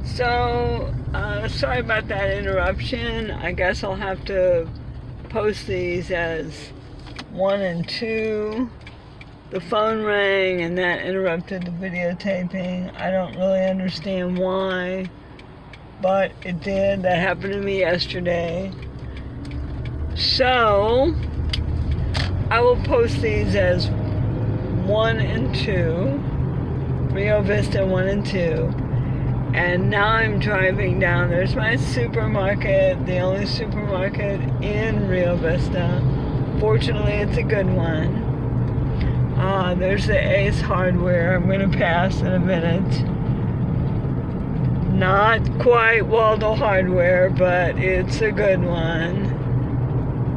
So, sorry about that interruption. I guess I'll have to post these as 1 and 2. The phone rang and that interrupted the videotaping. I don't really understand why, but it did. That happened to me yesterday. So, I will post these as 1 and 2. Rio Vista 1 and 2. And now I'm driving down. There's my supermarket, the only supermarket in Rio Vista. Fortunately, it's a good one. There's the Ace Hardware. I'm going to pass in a minute. Not quite Waldo Hardware, but it's a good one.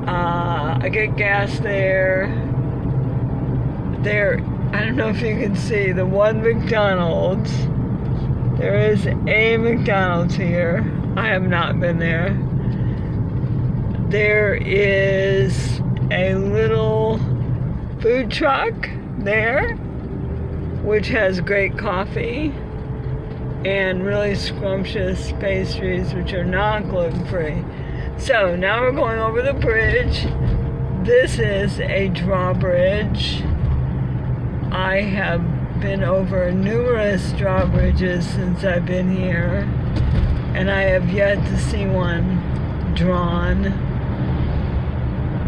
I get gas there. I don't know if you can see the one McDonald's. There is a McDonald's here. I have not been there. There is a little food truck there, which has great coffee and really scrumptious pastries, which are not gluten-free. So now we're going over the bridge. This is a drawbridge. I have been over numerous drawbridges since I've been here, and I have yet to see one drawn.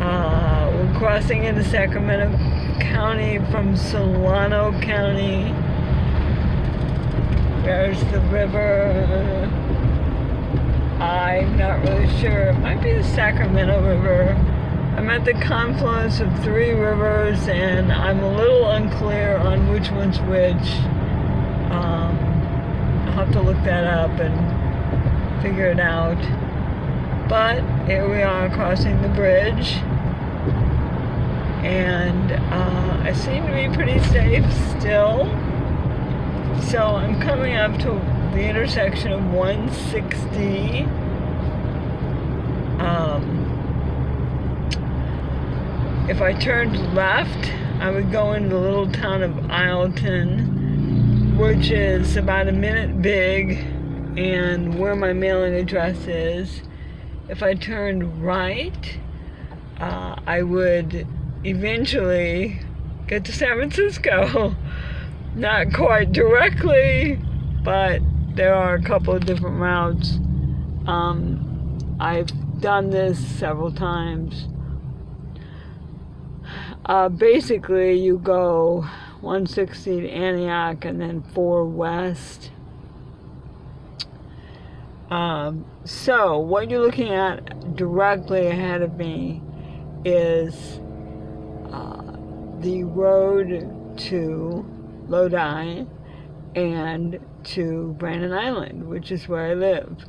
We're crossing into Sacramento County from Solano County. There's the river. I'm not really sure. It might be the Sacramento River. I'm at the confluence of 3 rivers, and I'm a little unclear on which one's which. I'll have to look that up and figure it out. But here we are crossing the bridge, and I seem to be pretty safe still. So I'm coming up to the intersection of 160. If I turned left, I would go into the little town of Isleton, which is about a minute big, and where my mailing address is. If I turned right, I would eventually get to San Francisco. Not quite directly, but there are a couple of different routes. I've done this several times. Basically, you go 160 to Antioch and then 4 west. So, what you're looking at directly ahead of me is the road to Lodi and to Brannan Island, which is where I live.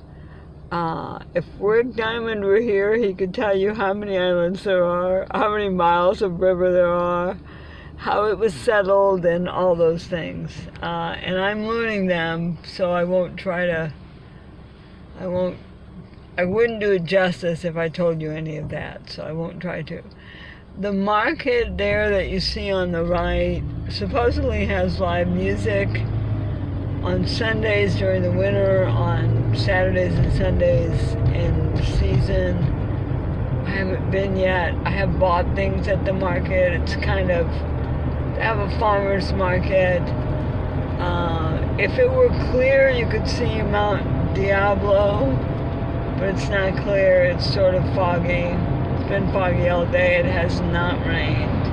If Rick Diamond were here, he could tell you how many islands there are, how many miles of river there are, how it was settled, and all those things. And I'm learning them, so I wouldn't do it justice if I told you any of that, so I won't try to. The market there that you see on the right supposedly has live music on Sundays during the winter, on Saturdays and Sundays in the season. I haven't been yet. I have bought things at the market. It's kind of, they have a farmer's market. If it were clear, you could see Mount Diablo, but it's not clear. It's sort of foggy. It's been foggy all day. It has not rained.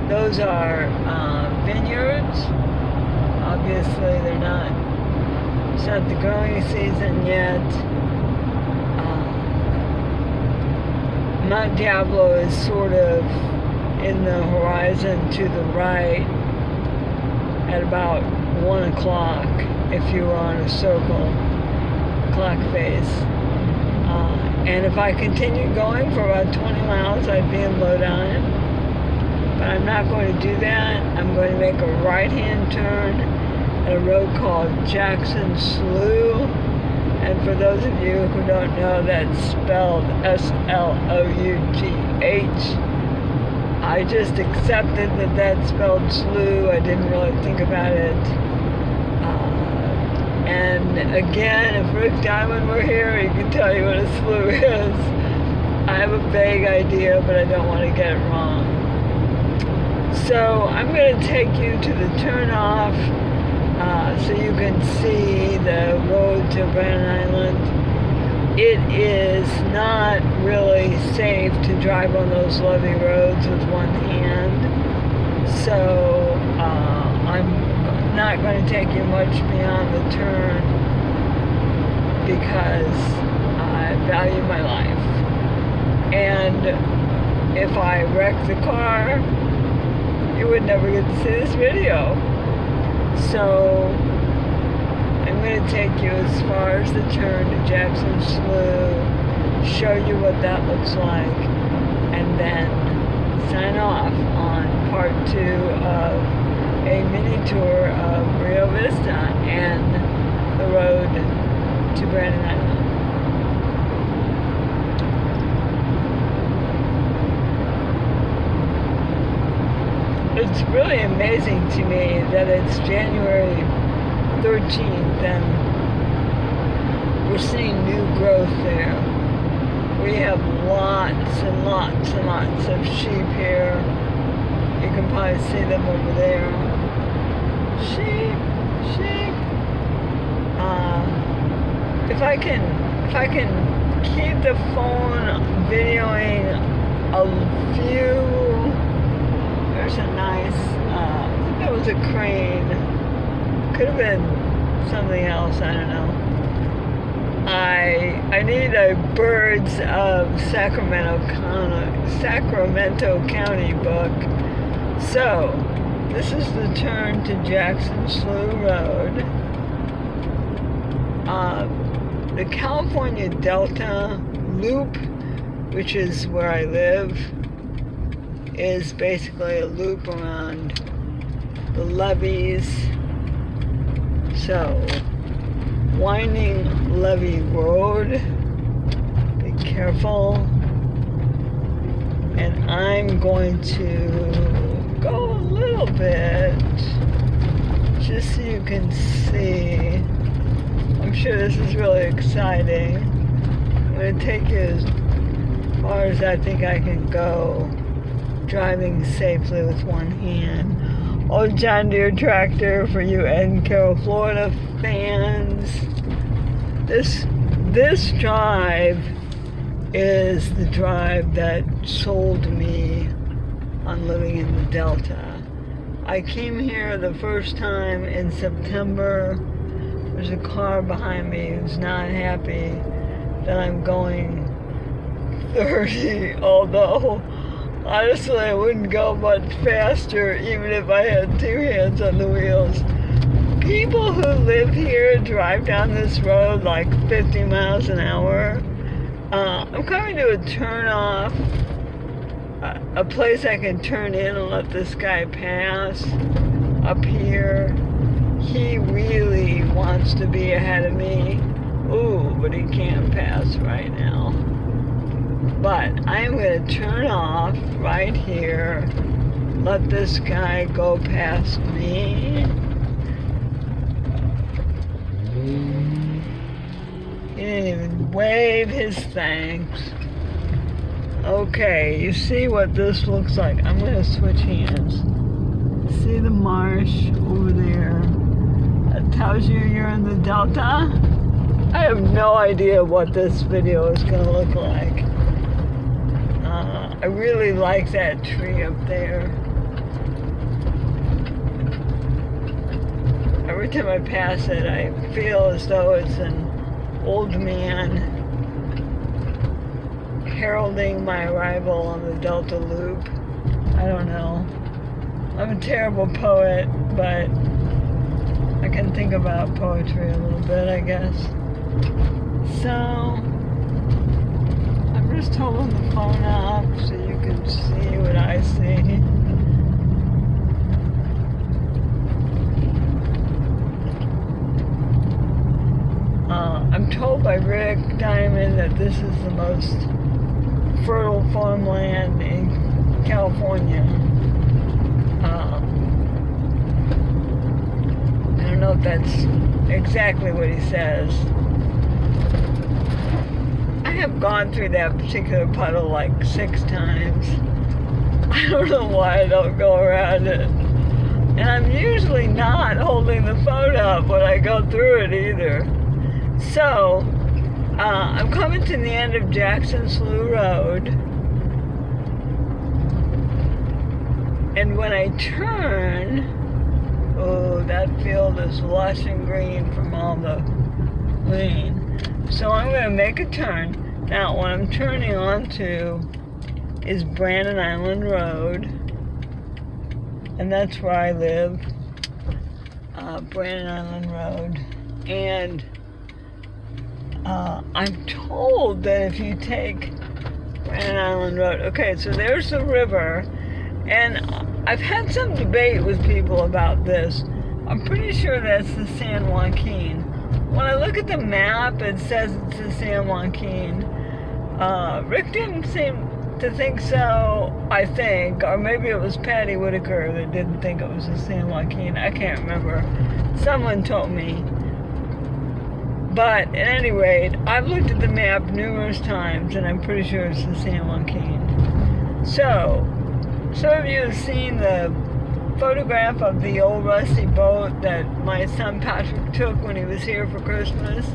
Those are vineyards. Obviously, it's not the growing season yet. Mount Diablo is sort of in the horizon to the right at about 1 o'clock if you were on a circle clock face. And if I continued going for about 20 miles, I'd be in Lodi. But I'm not going to do that. I'm going to make a right-hand turn at a road called Jackson Slough. And for those of you who don't know, that's spelled S-L-O-U-G-H. I just accepted that that's spelled Slough. I didn't really think about it. And again, if Rick Diamond were here, he could tell you what a slough is. I have a vague idea, but I don't want to get it wrong. So I'm going to take you to the turnoff so you can see the road to Brannan Island. It is not really safe to drive on those levee roads with one hand. So I'm not going to take you much beyond the turn because I value my life. And if I wreck the car, you would never get to see this video. So I'm going to take you as far as the turn to Jackson Slough, show you what that looks like, and then sign off on part 2 of a mini tour of Rio Vista and the road to Brannan Island. It's really amazing to me that it's January 13th and we're seeing new growth there. We have lots and lots and lots of sheep here. You can probably see them over there. Sheep, sheep. If I can keep the phone videoing a few. There's a nice, I think that was a crane. Could have been something else, I don't know. I need a Birds of Sacramento County book. So, this is the turn to Jackson Slough Road. The California Delta Loop, which is where I live, is basically a loop around the levees. So, winding levee road, be careful. And I'm going to go a little bit, just so you can see. I'm sure this is really exciting. I'm going to take you as far as I think I can go, driving safely with one hand. Old John Deere tractor for you Ed Carroll, Florida fans. This drive is the drive that sold me on living in the Delta. I came here the first time in September. There's a car behind me who's not happy that I'm going 30, although honestly I wouldn't go much faster even if I had two hands on the wheels. People who live here drive down this road like 50 miles an hour. I'm coming to a turn off, a place I can turn in and let this guy pass up here. He really wants to be ahead of me. Ooh, but he can't pass right now. But I'm going to turn off right here, let this guy go past me. He didn't even wave his thanks. Okay, you see what this looks like. I'm going to switch hands. See the marsh over there? That tells you you're in the Delta. I have no idea what this video is going to look like. I really like that tree up there. Every time I pass it, I feel as though it's an old man heralding my arrival on the Delta Loop. I don't know. I'm a terrible poet, but I can think about poetry a little bit, I guess. So, I'm just holding the phone up so you can see what I see. I'm told by Rick Diamond that this is the most fertile farmland in California. I don't know if that's exactly what he says. I have gone through that particular puddle like 6 times. I don't know why I don't go around it. And I'm usually not holding the phone up when I go through it either. So, I'm coming to the end of Jackson Slough Road. And when I turn, oh, that field is lush and green from all the rain. So I'm going to make a turn. Now, what I'm turning onto is Brannan Island Road. And that's where I live. Brannan Island Road. And I'm told that if you take Brannan Island Road, okay, so there's the river, and I've had some debate with people about this. I'm pretty sure that's the San Joaquin. When I look at the map, it says it's the San Joaquin. Rick didn't seem to think so, I think, or maybe it was Patty Whitaker that didn't think it was the San Joaquin. I can't remember. Someone told me. But at any rate, I've looked at the map numerous times, and I'm pretty sure it's the San Joaquin. So, some of you have seen the photograph of the old rusty boat that my son Patrick took when he was here for Christmas.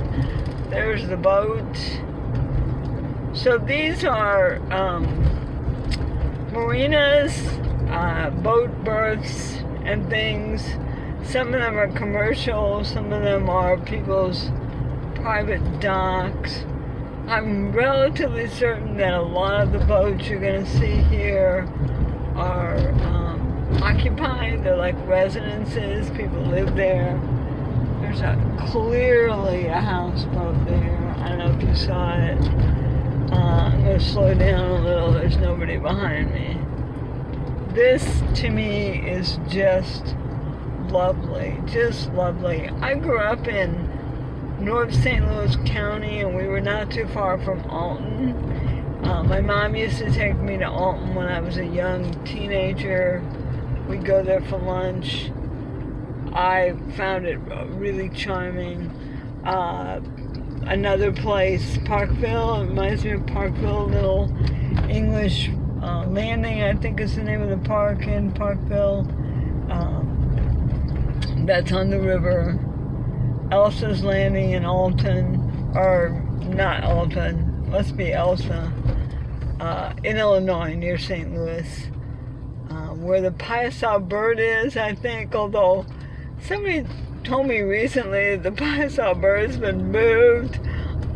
There's the boat. So these are marinas, boat berths and things. Some of them are commercial, some of them are people's private docks. I'm relatively certain that a lot of the boats you're going to see here are occupied. They're like residences. People live there. There's clearly a houseboat there. I don't know if you saw it. I'm going to slow down a little. There's nobody behind me. This, to me, is just lovely. Just lovely. I grew up in North St. Louis County, and we were not too far from Alton. My mom used to take me to Alton when I was a young teenager. We'd go there for lunch. I found it really charming. Another place, Parkville, it reminds me of Parkville, Little English Landing, I think is the name of the park in Parkville. That's on the river. Elsa's Landing in Alton, or not Alton, must be Elsa, in Illinois, near St. Louis, where the Piasa bird is, I think, although somebody told me recently that the Piasa bird's been moved.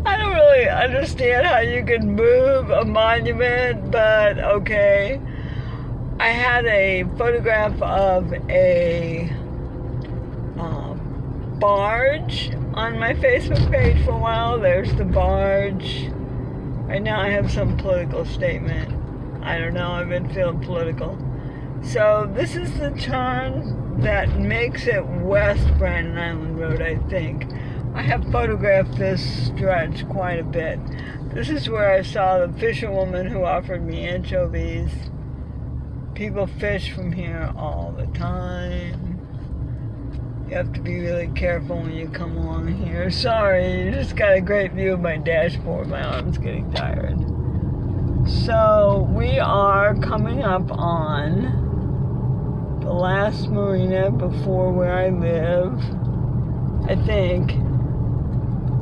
I don't really understand how you can move a monument, but okay. I had a photograph of a barge on my Facebook page for a while. There's the barge. Right now I have some political statement. I don't know, I've been feeling political. So this is the turn that makes it West Brannan Island Road, I think. I have photographed this stretch quite a bit. This is where I saw the fisherwoman who offered me anchovies. People fish from here all the time. You have to be really careful when you come along here. Sorry, you just got a great view of my dashboard. My arm's getting tired. So we are coming up on the last marina before where I live, I think.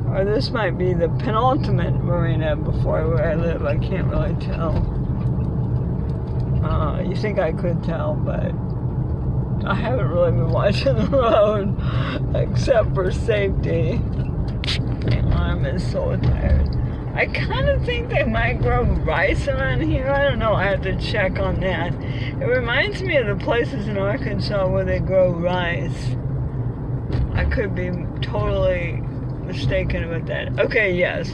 Or this might be the penultimate marina before where I live. I can't really tell. You think I could tell, but I haven't really been watching the road except for safety. My arm is so tired. I kind of think they might grow rice around here. I don't know. I have to check on that. It reminds me of the places in Arkansas where they grow rice. I could be totally mistaken about that. Okay, yes.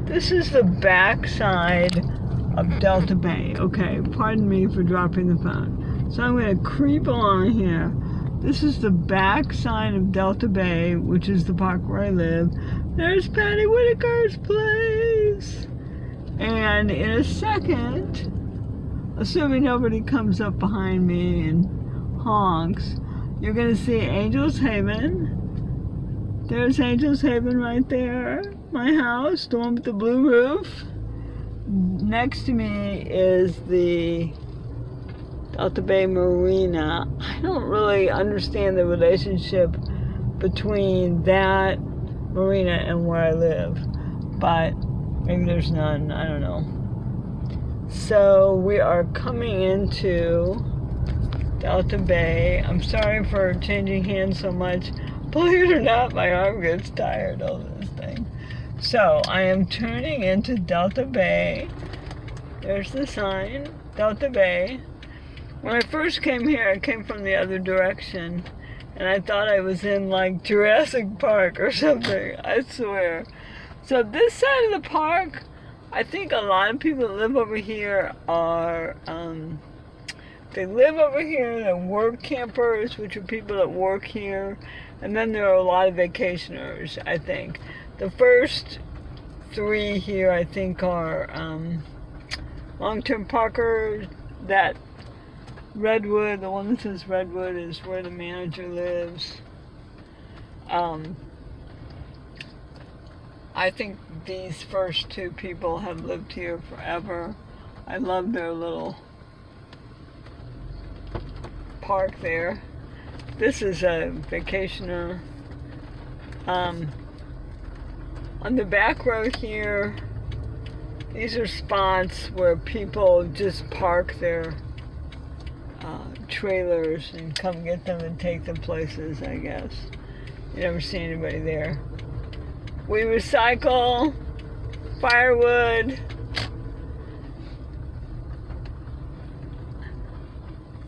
This is the backside of Delta Bay. Okay, pardon me for dropping the phone. So I'm going to creep along here. This is the back side of Delta Bay, which is the park where I live. There's Patty Whitaker's place. And in a second, assuming nobody comes up behind me and honks, you're going to see Angel's Haven. There's Angel's Haven right there. My house, the one with the blue roof. Next to me is the Delta Bay Marina. I don't really understand the relationship between that marina and where I live, but maybe there's none, I don't know. So we are coming into Delta Bay. I'm sorry for changing hands so much. Believe it or not, my arm gets tired of this thing. So I am turning into Delta Bay. There's the sign, Delta Bay. When I first came here, I came from the other direction, and I thought I was in like Jurassic Park or something, I swear. So this side of the park, I think a lot of people that live over here are, they live over here, they're work campers, which are people that work here, and then there are a lot of vacationers, I think. The first three here, I think, are long-term parkers. That Redwood, the one that says Redwood, is where the manager lives. I think these first two people have lived here forever. I love their little park there. This is a vacationer. On the back road here, these are spots where people just park their trailers and come get them and take them places, I guess. You never see anybody there. We recycle firewood.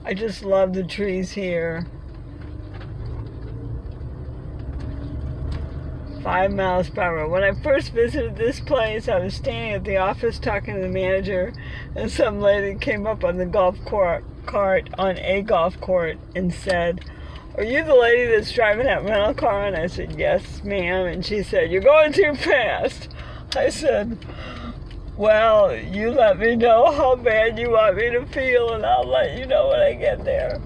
I just love the trees here. 5 miles per hour. When I first visited this place, I was standing at the office talking to the manager, and some lady came up on the golf cart on a golf court and said, "Are you the lady that's driving that rental car?" And I said, "Yes, ma'am." And she said, "You're going too fast." I said, "Well, you let me know how bad you want me to feel, and I'll let you know when I get there."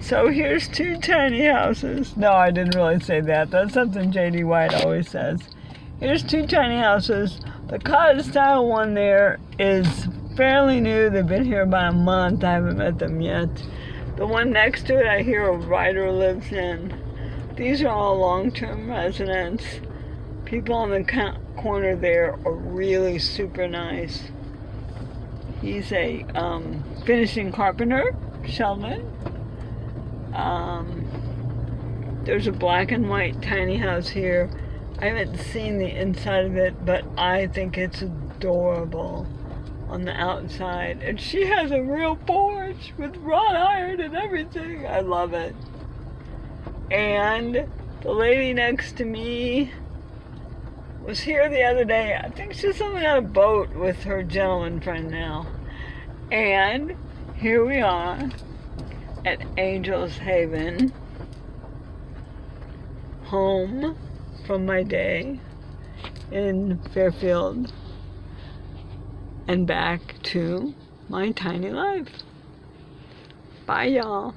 So here's two tiny houses. No, I didn't really say that. That's something J.D. White always says. Here's two tiny houses. The cottage style one there is fairly new. They've been here about a month. I haven't met them yet. The one next to it, I hear a writer lives in. These are all long-term residents. People on the corner there are really super nice. He's a finishing carpenter, Sheldon. There's a black and white tiny house here. I haven't seen the inside of it, but I think it's adorable on the outside. And she has a real porch with wrought iron and everything. I love it. And the lady next to me was here the other day. I think she's on a boat with her gentleman friend now. And here we are at Angel's Haven, home from my day in Fairfield, and back to my tiny life. Bye, y'all.